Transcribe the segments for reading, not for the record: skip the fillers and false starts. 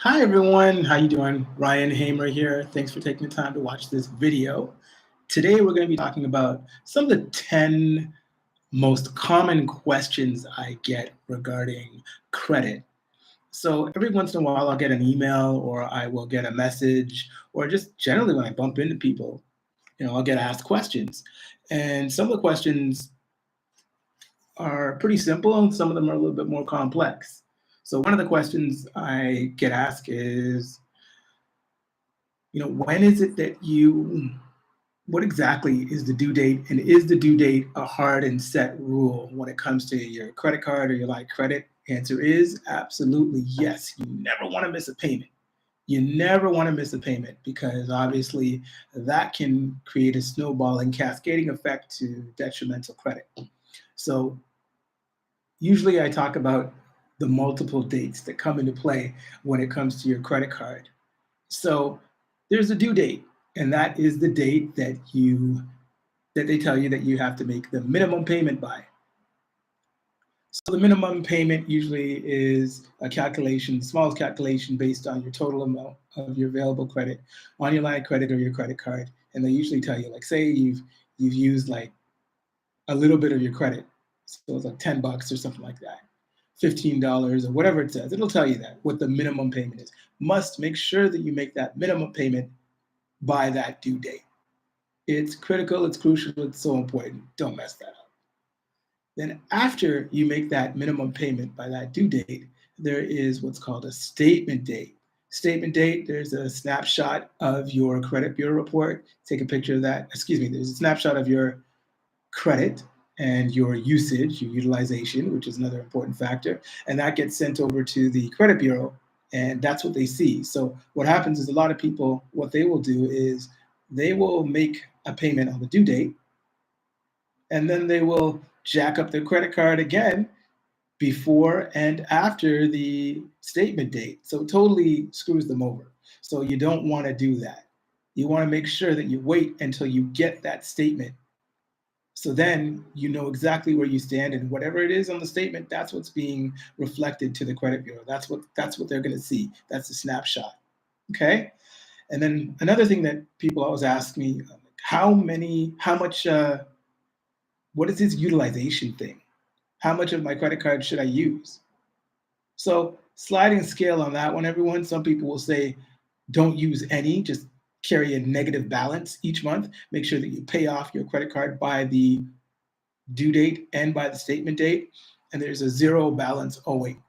Hi everyone, how you doing? Ryan Hamer here. Thanks for taking the time to watch this video. Today we're going to be talking about some of the 10 most common questions I get regarding credit. So every once in a while I'll get an email or I will get a message or just generally when I bump into people, I'll get asked questions. And some of the questions are pretty simple and some of them are a little bit more complex. So one of the questions I get asked is, when is it that what exactly is the due date? And is the due date a hard and set rule when it comes to your credit card or your line of credit? Answer is absolutely yes. You never want to miss a payment. You never want to miss a payment because obviously that can create a snowballing cascading effect to detrimental credit. So usually I talk about the multiple dates that come into play when it comes to your credit card. So there's a due date, and that is the date that they tell you that you have to make the minimum payment by. So the minimum payment usually is a calculation, the smallest calculation based on your total amount of your available credit on your line of credit or your credit card. And they usually tell you, like, say you've used like a little bit of your credit, so it's like $10 or something like that. $15 or whatever it says, it'll tell you that what the minimum payment is. Must make sure that you make that minimum payment by that due date. It's critical, it's crucial, it's so important. Don't mess that up. Then after you make that minimum payment by that due date, there is what's called a statement date. Statement date, there's a snapshot of your credit bureau report. Take a picture of that. There's a snapshot of your credit and your usage, your utilization, which is another important factor. And that gets sent over to the credit bureau, and that's what they see. So what happens is a lot of people, what they will do is they will make a payment on the due date, and then they will jack up their credit card again before and after the statement date. So it totally screws them over. So you don't want to do that. You want to make sure that you wait until you get that statement. So then you know exactly where you stand, and whatever it is on the statement, that's what's being reflected to the credit bureau. That's what they're going to see. That's the snapshot. Okay. And then another thing that people always ask me, how much, what is this utilization thing? How much of my credit card should I use? So sliding scale on that one, everyone. Some people will say, don't use any, just carry a negative balance each month. Make sure that you pay off your credit card by the due date and by the statement date, and there's a zero balance owing.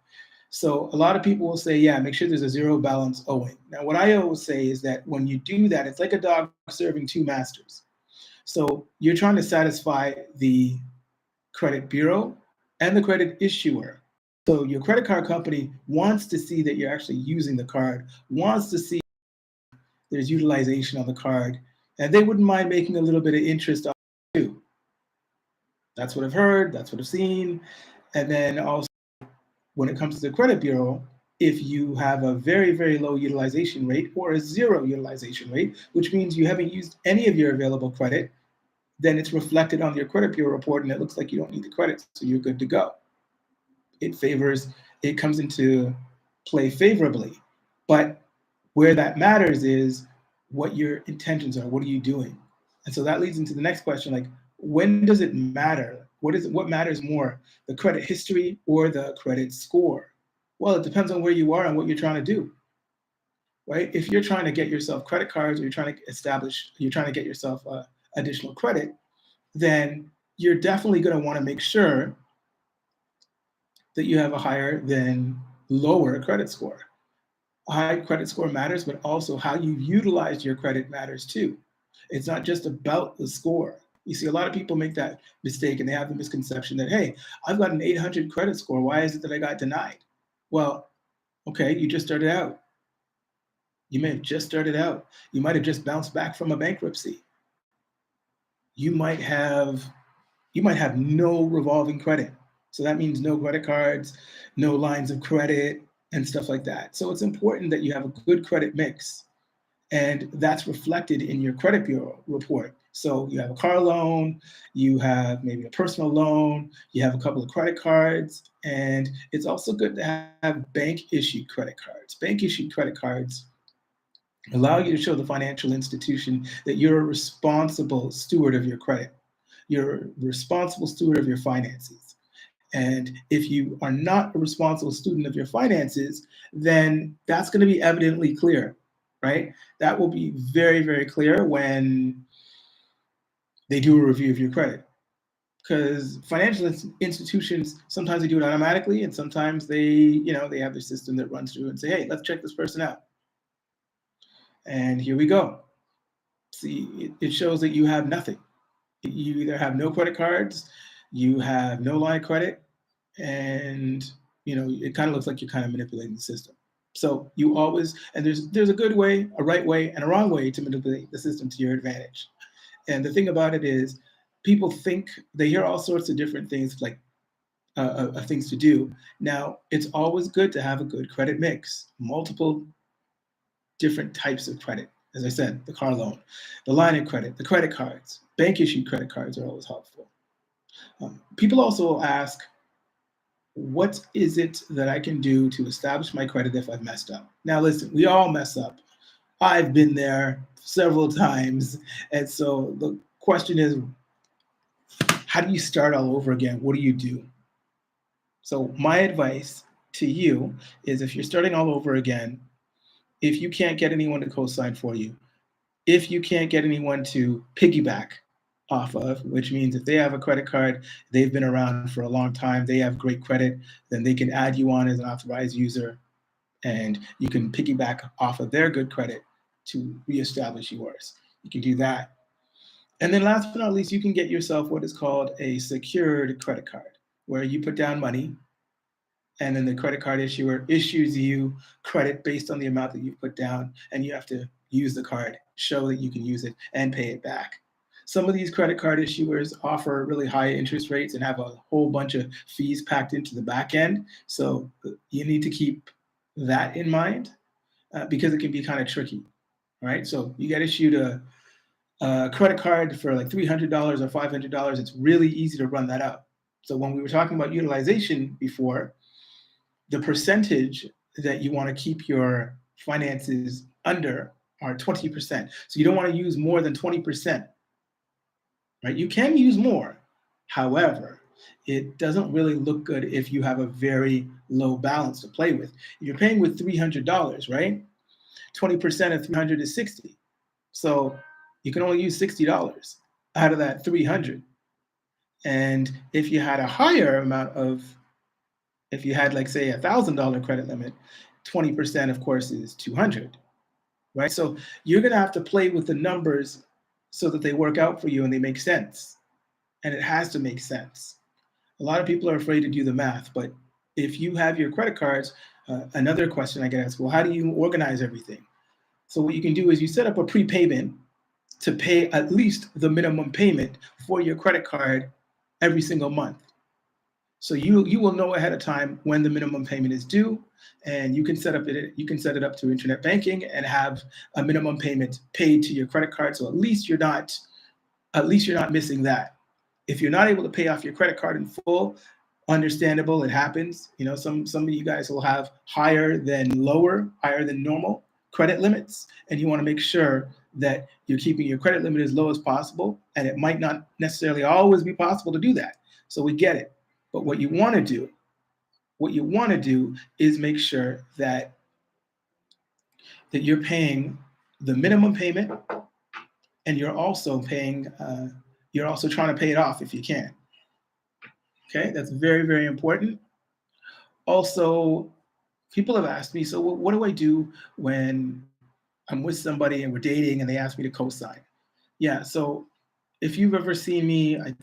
So a lot of people will say, yeah, make sure there's a zero balance owing. Now, what I always say is that when you do that, it's like a dog serving two masters. So you're trying to satisfy the credit bureau and the credit issuer. So your credit card company wants to see that you're actually using the card, wants to see there's utilization on the card, and they wouldn't mind making a little bit of interest on it too. That's what I've heard, that's what I've seen. And then also when it comes to the credit bureau, if you have a very, very low utilization rate or a zero utilization rate, which means you haven't used any of your available credit, then it's reflected on your credit bureau report and it looks like you don't need the credit, so you're good to go. It comes into play favorably. But where that matters is what your intentions are. What are you doing? And so that leads into the next question, like, when does it matter? What matters more, the credit history or the credit score? Well, it depends on where you are and what you're trying to do, right? If you're trying to get yourself credit cards or you're trying to get yourself additional credit, then you're definitely going to want to make sure that you have a higher than lower credit score. A high credit score matters, but also how you utilize your credit matters too. It's not just about the score. You see, a lot of people make that mistake and they have the misconception that, hey, I've got an 800 credit score. Why is it that I got denied? Well, okay, you just started out. You may have just started out. You might have just bounced back from a bankruptcy. You might have no revolving credit. So that means no credit cards, no lines of credit, and stuff like that. So it's important that you have a good credit mix, and that's reflected in your credit bureau report. So you have a car loan, you have maybe a personal loan, you have a couple of credit cards, and it's also good to have bank issued credit cards. Bank issued credit cards allow you to show the financial institution that you're a responsible steward of your credit. You're a responsible steward of your finances. And if you are not a responsible student of your finances, then that's going to be evidently clear, right? That will be very, very clear when they do a review of your credit. Because financial institutions, sometimes they do it automatically, and sometimes they have their system that runs through and say, hey, let's check this person out. And here we go. See, it shows that you have nothing. You either have no credit cards, you have no line of credit, and it kind of looks like you're kind of manipulating the system. So you always, and there's a good way, a right way, and a wrong way to manipulate the system to your advantage. And the thing about it is, people think they hear all sorts of different things like things to do. Now, it's always good to have a good credit mix, multiple different types of credit. As I said, the car loan, the line of credit, the credit cards, bank issued credit cards are always helpful. People also ask, what is it that I can do to establish my credit if I've messed up? Now, listen, we all mess up. I've been there several times. And so the question is, how do you start all over again? What do you do? So my advice to you is, if you're starting all over again, if you can't get anyone to co-sign for you, if you can't get anyone to piggyback off of, which means if they have a credit card, they've been around for a long time, they have great credit, then they can add you on as an authorized user, and you can piggyback off of their good credit to reestablish yours. You can do that. And then last but not least, you can get yourself what is called a secured credit card, where you put down money and then the credit card issuer issues you credit based on the amount that you put down, and you have to use the card, show that you can use it, and pay it back. Some of these credit card issuers offer really high interest rates and have a whole bunch of fees packed into the back end. So you need to keep that in mind, because it can be kind of tricky, right? So you get issued a credit card for like $300 or $500. It's really easy to run that up. So when we were talking about utilization before, the percentage that you want to keep your finances under are 20%. So you don't want to use more than 20%, right? You can use more. However, it doesn't really look good if you have a very low balance to play with. If you're paying with $300, right? 20% of 300 is 60. So you can only use $60 out of that 300. And if you had a higher amount of, if you had like say $1,000 credit limit, 20% of course is 200, right? So you're gonna have to play with the numbers so that they work out for you and they make sense. And it has to make sense. A lot of people are afraid to do the math, but if you have your credit cards, another question I get asked, well, how do you organize everything? So what you can do is you set up a prepayment to pay at least the minimum payment for your credit card every single month. So you will know ahead of time when the minimum payment is due, and you can set it up through internet banking and have a minimum payment paid to your credit card. So at least you're not missing that. If you're not able to pay off your credit card in full, understandable, it happens. Some of you guys will have higher than normal credit limits, and you want to make sure that you're keeping your credit limit as low as possible, and it might not necessarily always be possible to do that. So we get it. But what you want to do is make sure that you're paying the minimum payment, and you're also trying to pay it off if you can. Okay, that's very, very important. Also, people have asked me, so what do I do when I'm with somebody and we're dating and they ask me to co-sign? Yeah, so if you've ever seen me, I'm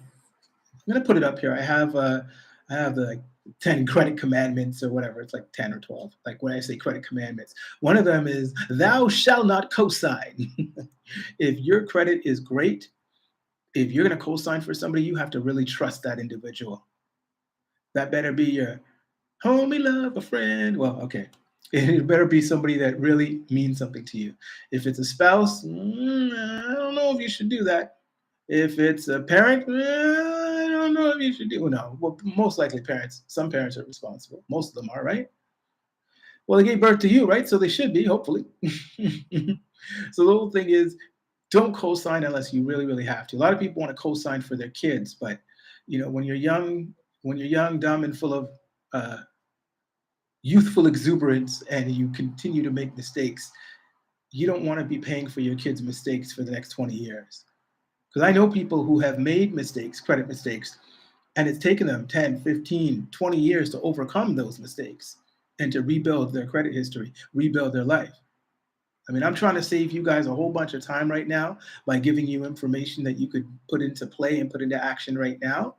gonna put it up here. I have the like 10 credit commandments or whatever. It's like 10 or 12. Like when I say credit commandments, one of them is thou shalt not co-sign. If your credit is great, if you're gonna co-sign for somebody, you have to really trust that individual. That better be your homie, love, a friend. Well, okay. It better be somebody that really means something to you. If it's a spouse, I don't know if you should do that. If it's a parent, I don't know if you should do. No, well, most likely parents. Some parents are responsible. Most of them are, right? Well, they gave birth to you, right? So they should be, hopefully. So the whole thing is, don't co-sign unless you really, really have to. A lot of people want to co-sign for their kids, but when you're young, dumb, and full of uh, youthful exuberance, and you continue to make mistakes, you don't want to be paying for your kids' mistakes for the next 20 years. Because I know people who have made mistakes, credit mistakes, and it's taken them 10, 15, 20 years to overcome those mistakes and to rebuild their credit history, rebuild their life. I mean, I'm trying to save you guys a whole bunch of time right now by giving you information that you could put into play and put into action right now.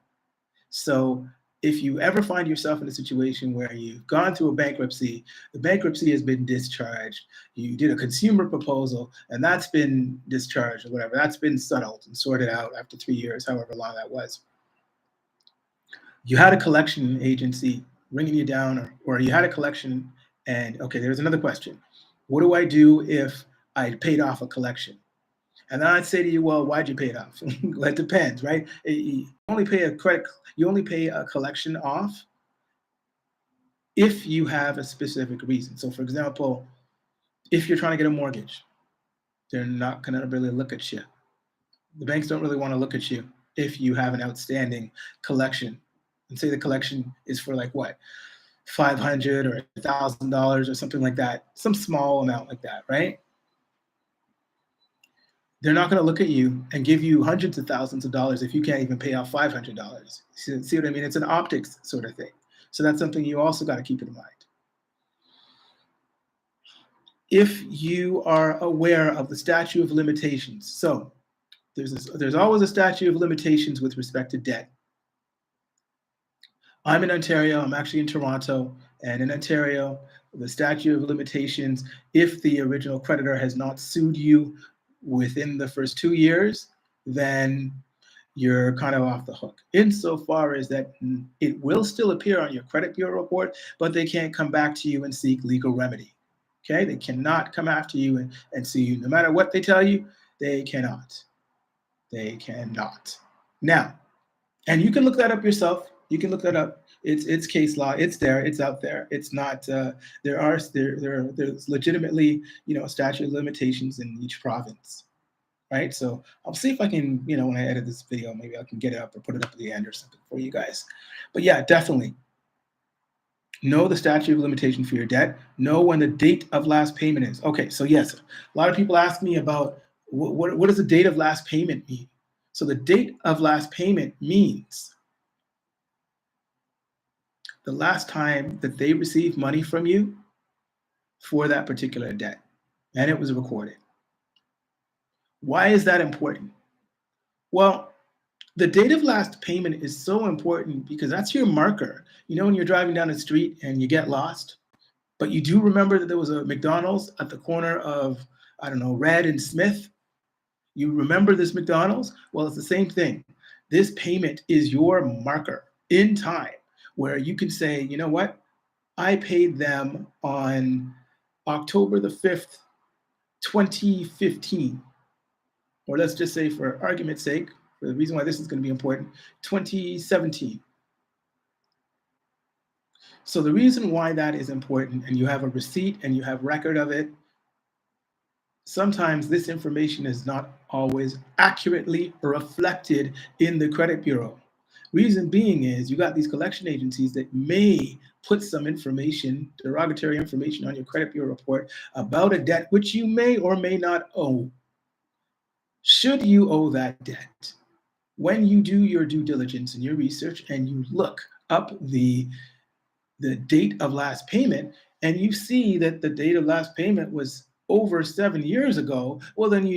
So if you ever find yourself in a situation where you've gone through a bankruptcy, the bankruptcy has been discharged, you did a consumer proposal, and that's been discharged or whatever, that's been settled and sorted out after 3 years, however long that was. You had a collection agency ringing you down, or you had a collection, and okay, there's another question. What do I do if I paid off a collection? And then I'd say to you, well, why'd you pay it off? Well, it depends, right? You only pay a collection off if you have a specific reason. So, for example, if you're trying to get a mortgage, they're not going to really look at you. The banks don't really want to look at you if you have an outstanding collection. And say the collection is for like what, $500 or $1,000 or something like that, some small amount like that, right? They're not going to look at you and give you hundreds of thousands of dollars if you can't even pay off $500. See what I mean? It's an optics sort of thing. So that's something you also got to keep in mind. If you are aware of the statute of limitations, so there's always a statute of limitations with respect to debt. I'm in Ontario. I'm actually in Toronto, and in Ontario, the statute of limitations, if the original creditor has not sued you within the first 2 years, then you're kind of off the hook. Insofar as that it will still appear on your credit bureau report, but they can't come back to you and seek legal remedy. Okay, they cannot come after you and sue you. No matter what they tell you, they cannot. They cannot. Now, and you can look that up yourself. You can look that up. It's case law. It's there. It's out there. It's not. There's legitimately a statute of limitations in each province, right? So I'll see if I can when I edit this video, maybe I can get it up or put it up at the end or something for you guys. But yeah, definitely know the statute of limitation for your debt. Know when the date of last payment is. Okay, so yes, a lot of people ask me about what does the date of last payment mean? So the date of last payment means the last time that they received money from you for that particular debt, and it was recorded. Why is that important? Well, the date of last payment is so important because that's your marker. When you're driving down the street and you get lost, but you do remember that there was a McDonald's at the corner of, I don't know, Red and Smith. You remember this McDonald's? Well, it's the same thing. This payment is your marker in time where you can say, you know what? I paid them on October the 5th, 2015. Or let's just say, for argument's sake, for the reason why this is going to be important, 2017. So the reason why that is important, and you have a receipt and you have record of it, sometimes this information is not always accurately reflected in the credit bureau. Reason being is you got these collection agencies that may put some information, derogatory information, on your credit bureau report about a debt which you may or may not owe. Should you owe that debt, when you do your due diligence and your research and you look up the date of last payment and you see that the date of last payment was over 7 years ago, well, then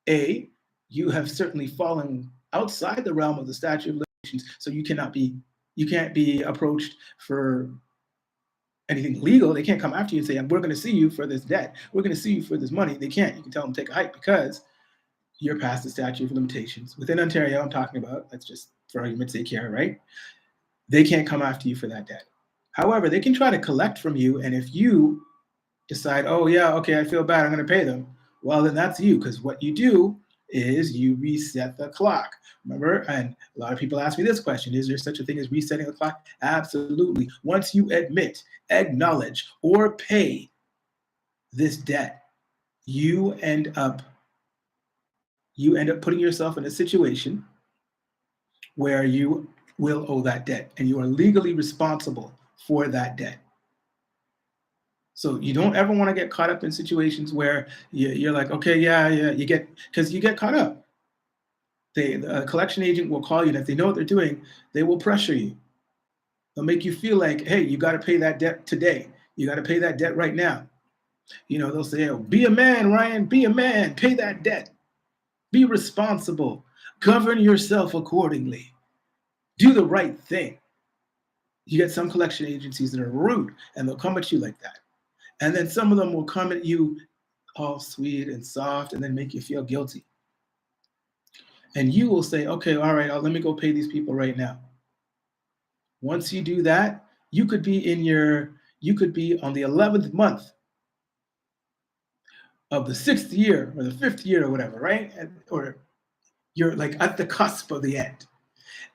A, you have certainly fallen outside the realm of the statute of limitations, so you can't be approached for anything legal. They can't come after you and say, we're going to sue you for this debt. We're going to sue you for this money. They can't. You can tell them to take a hike because you're past the statute of limitations. Within Ontario, I'm talking about, let's just, for argument's sake here, right? They can't come after you for that debt. However, they can try to collect from you, and if you decide, oh yeah, okay, I feel bad, I'm going to pay them, well, then that's you, because what you do is you reset the clock. Remember, and a lot of people ask me this question, is there such a thing as resetting the clock? Absolutely. Once you admit, acknowledge, or pay this debt, you end up putting yourself in a situation where you will owe that debt and you are legally responsible for that debt. So you don't ever want to get caught up in situations where you're like, okay, yeah, because you get caught up. The collection agent will call you, and if they know what they're doing, they will pressure you. They'll make you feel like, hey, you got to pay that debt today. You got to pay that debt right now. They'll say, oh, be a man, Ryan, be a man, pay that debt. Be responsible. Govern yourself accordingly. Do the right thing. You get some collection agencies that are rude, and they'll come at you like that. And then some of them will come at you all sweet and soft and then make you feel guilty. And you will say, okay, all right, let me go pay these people right now. Once you do that, you could be on the 11th month of the 6th year or the 5th year or whatever, right? Or you're like at the cusp of the end.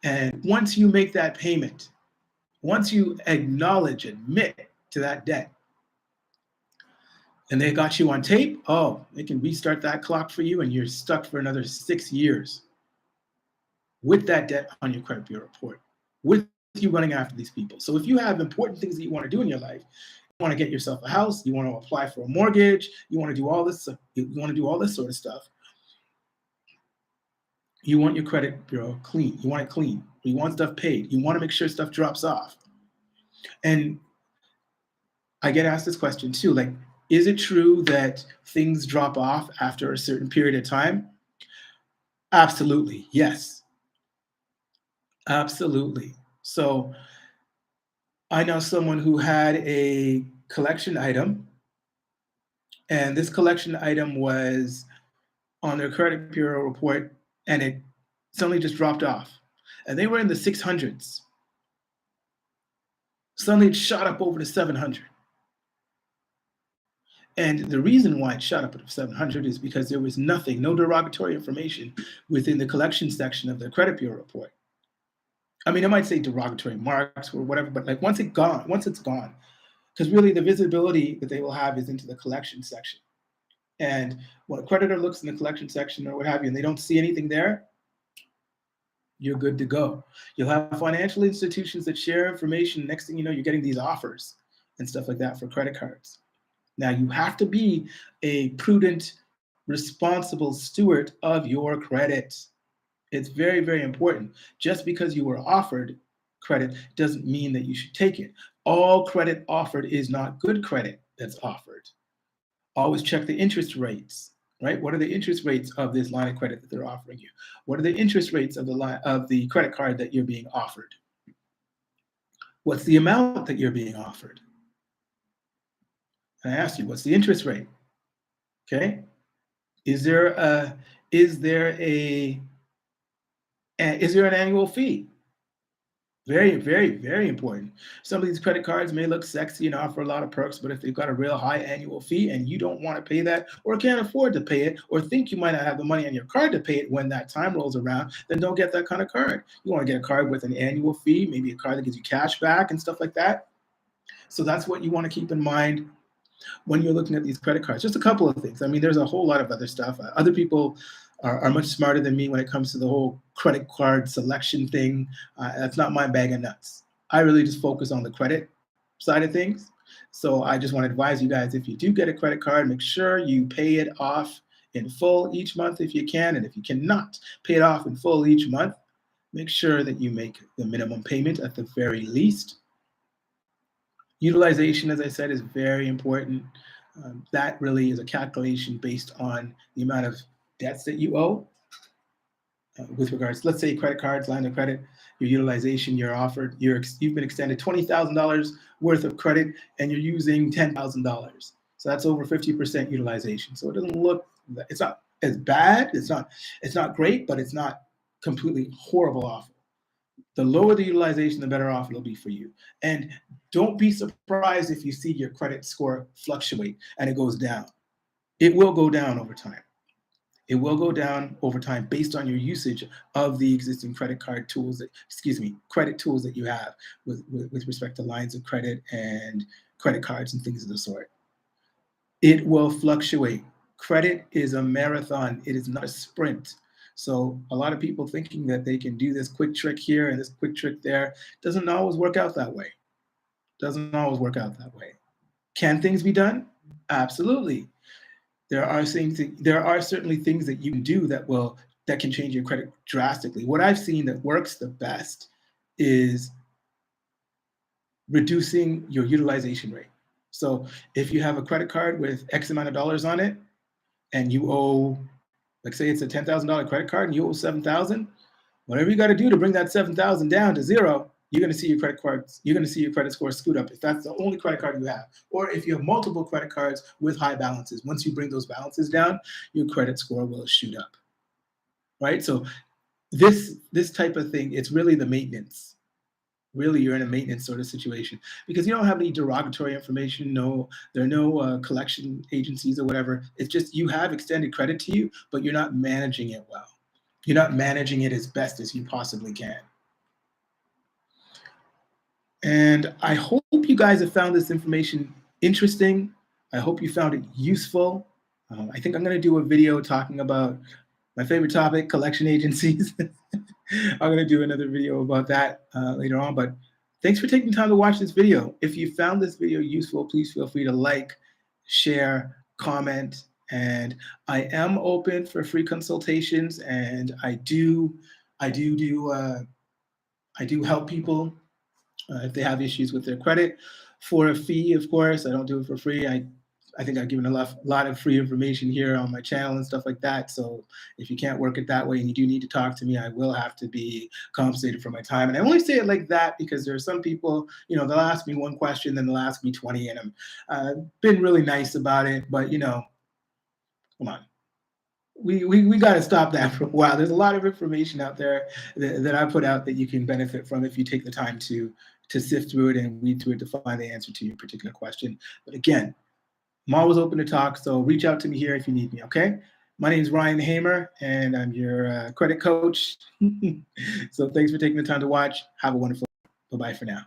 And once you make that payment, once you admit to that debt, and they got you on tape, oh, they can restart that clock for you and you're stuck for another 6 years with that debt on your credit bureau report, with you running after these people. So if you have important things that you want to do in your life, you want to get yourself a house, you want to apply for a mortgage, you want to do all this sort of stuff. You want your credit bureau clean. You want it clean. You want stuff paid. You want to make sure stuff drops off. And I get asked this question too, like, is it true that things drop off after a certain period of time? Absolutely, yes. Absolutely. So I know someone who had a collection item, and this collection item was on their credit bureau report, and it suddenly just dropped off. And they were in the 600s. Suddenly it shot up over to 700. And the reason why it shot up to 700 is because there was no derogatory information within the collection section of the credit bureau report. I mean, it might say derogatory marks or whatever, but like once it's gone, because really the visibility that they will have is into the collection section. And when a creditor looks in the collection section or what have you, and they don't see anything there, you're good to go. You'll have financial institutions that share information. Next thing you know, you're getting these offers and stuff like that for credit cards. Now, you have to be a prudent, responsible steward of your credit. It's very, very important. Just because you were offered credit doesn't mean that you should take it. All credit offered is not good credit that's offered. Always check the interest rates, right? What are the interest rates of this line of credit that they're offering you? What are the interest rates of the credit card that you're being offered? What's the amount that you're being offered? And I asked you, what's the interest rate? Okay. Is there an annual fee? Very, very, very important. Some of these credit cards may look sexy and offer a lot of perks, but if they've got a real high annual fee and you don't want to pay that or can't afford to pay it or think you might not have the money on your card to pay it when that time rolls around, then don't get that kind of card. You want to get a card with an annual fee, maybe a card that gives you cash back and stuff like that. So that's what you want to keep in mind when you're looking at these credit cards. Just a couple of things. I mean, there's a whole lot of other stuff. Other people are much smarter than me when it comes to the whole credit card selection thing. That's not my bag of nuts. I really just focus on the credit side of things. So I just want to advise you guys, if you do get a credit card, make sure you pay it off in full each month if you can. And if you cannot pay it off in full each month, make sure that you make the minimum payment at the very least. Utilization, as I said, is very important. That really is a calculation based on the amount of debts that you owe. With regards, let's say credit cards, line of credit, your utilization, you've been extended $20,000 worth of credit and you're using $10,000. So that's over 50% utilization. So it doesn't look, it's not as bad, it's not great, but it's not completely horrible awful. The lower the utilization, the better off it'll be for you. And don't be surprised if you see your credit score fluctuate and it goes down. It will go down over time. It will go down over time based on your usage of the existing credit card tools, credit tools that you have with respect to lines of credit and credit cards and things of the sort. It will fluctuate. Credit is a marathon. It is not a sprint. So a lot of people thinking that they can do this quick trick here and this quick trick there doesn't always work out that way. Doesn't always work out that way. Can things be done? Absolutely. There are certainly things that you can do that can change your credit drastically. What I've seen that works the best is reducing your utilization rate. So if you have a credit card with X amount of dollars on it and you owe, like say it's a $10,000 credit card and you owe 7,000, whatever you got to do to bring that 7,000 down to zero, you're going to see your credit score scoot up if that's the only credit card you have. Or if you have multiple credit cards with high balances, once you bring those balances down, your credit score will shoot up. Right? So this type of thing, it's really the maintenance. Really, you're in a maintenance sort of situation because you don't have any derogatory information. There are no collection agencies or whatever. It's just you have extended credit to you, but you're not managing it well. You're not managing it as best as you possibly can. And I hope you guys have found this information interesting. I hope you found it useful. I think I'm going to do a video talking about my favorite topic, collection agencies. I'm going to do another video about that later on. But thanks for taking the time to watch this video. If you found this video useful, please feel free to like, share, comment. And I am open for free consultations. And I do help people if they have issues with their credit for a fee, of course. I don't do it for free. I think I've given a lot of free information here on my channel and stuff like that. So if you can't work it that way and you do need to talk to me, I will have to be compensated for my time. And I only say it like that because there are some people, they'll ask me one question, then they'll ask me 20, and I'm been really nice about it. But, come on. We got to stop that for a while. There's a lot of information out there that I put out that you can benefit from if you take the time to sift through it and read through it to find the answer to your particular question. But again, I'm always open to talk, so reach out to me here if you need me, okay? My name is Ryan Hamer, and I'm your credit coach. So thanks for taking the time to watch. Have a wonderful day. Bye-bye for now.